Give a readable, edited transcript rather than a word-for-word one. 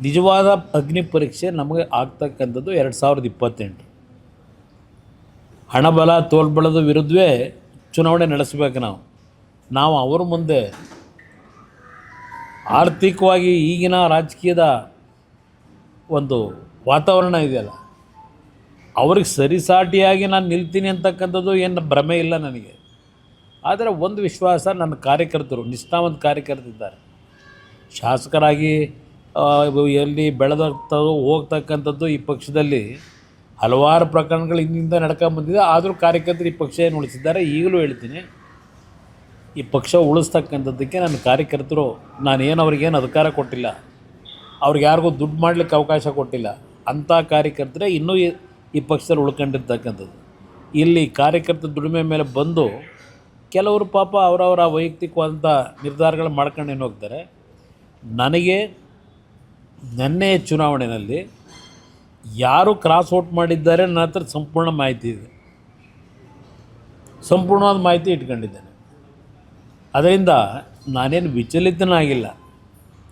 ನಿಜವಾದ ಅಗ್ನಿ ಪರೀಕ್ಷೆ ನಮಗೆ ಆಗ್ತಕ್ಕಂಥದ್ದು 2028. ಹಣಬಲ ತೋಲ್ಬಲದ ವಿರುದ್ಧವೇ ಚುನಾವಣೆ ನಡೆಸಬೇಕು. ನಾವು ಅವ್ರ ಮುಂದೆ ಆರ್ಥಿಕವಾಗಿ ಈಗಿನ ರಾಜಕೀಯದ ಒಂದು ವಾತಾವರಣ ಇದೆಯಲ್ಲ, ಅವ್ರಿಗೆ ಸರಿಸಾಟಿಯಾಗಿ ನಾನು ನಿಲ್ತೀನಿ ಅಂತಕ್ಕಂಥದ್ದು ಏನು ಭ್ರಮೆ ಇಲ್ಲ ನನಗೆ. ಆದರೆ ಒಂದು ವಿಶ್ವಾಸ, ನನ್ನ ಕಾರ್ಯಕರ್ತರು ನಿಷ್ಠಾವಂತ ಕಾರ್ಯಕರ್ತರಿದ್ದಾರೆ. ಶಾಸಕರಾಗಿ ಎಲ್ಲಿ ಹೋಗ್ತಕ್ಕಂಥದ್ದು ಈ ಪಕ್ಷದಲ್ಲಿ ಹಲವಾರು ಪ್ರಕರಣಗಳು ಹಿಂದಿಂದ ನಡ್ಕೊಂಬಂದಿದೆ. ಆದರೂ ಕಾರ್ಯಕರ್ತರು ಈ ಪಕ್ಷ ಏನು ಉಳಿಸಿದ್ದಾರೆ. ಈಗಲೂ ಹೇಳ್ತೀನಿ, ಈ ಪಕ್ಷ ಉಳಿಸ್ತಕ್ಕಂಥದ್ದಕ್ಕೆ ನನ್ನ ಕಾರ್ಯಕರ್ತರು, ನಾನೇನು ಅವ್ರಿಗೇನು ಅಧಿಕಾರ ಕೊಟ್ಟಿಲ್ಲ, ಅವ್ರಿಗೆ ಯಾರಿಗೂ ದುಡ್ಡು ಮಾಡಲಿಕ್ಕೆ ಅವಕಾಶ ಕೊಟ್ಟಿಲ್ಲ. ಅಂಥ ಕಾರ್ಯಕರ್ತರೇ ಇನ್ನೂ ಈ ಪಕ್ಷದಲ್ಲಿ ಉಳ್ಕೊಂಡಿರ್ತಕ್ಕಂಥದ್ದು. ಇಲ್ಲಿ ಕಾರ್ಯಕರ್ತರ ದುಡಿಮೆ ಮೇಲೆ ಬಂದು ಕೆಲವರು ಪಾಪ ಅವರವರ ವೈಯಕ್ತಿಕವಾದಂಥ ನಿರ್ಧಾರಗಳು ಮಾಡ್ಕೊಂಡು ಏನು ಹೋಗ್ತಾರೆ. ನನಗೆ ನೆನ್ನೆ ಚುನಾವಣೆಯಲ್ಲಿ ಯಾರು ಕ್ರಾಸ್ ಔಟ್ ಮಾಡಿದ್ದಾರೆ ನನ್ನ ಹತ್ರ ಸಂಪೂರ್ಣ ಮಾಹಿತಿ ಇದೆ, ಸಂಪೂರ್ಣವಾದ ಮಾಹಿತಿ ಇಟ್ಕೊಂಡಿದ್ದೇನೆ. ಅದರಿಂದ ನಾನೇನು ವಿಚಲಿತನಾಗಿಲ್ಲ.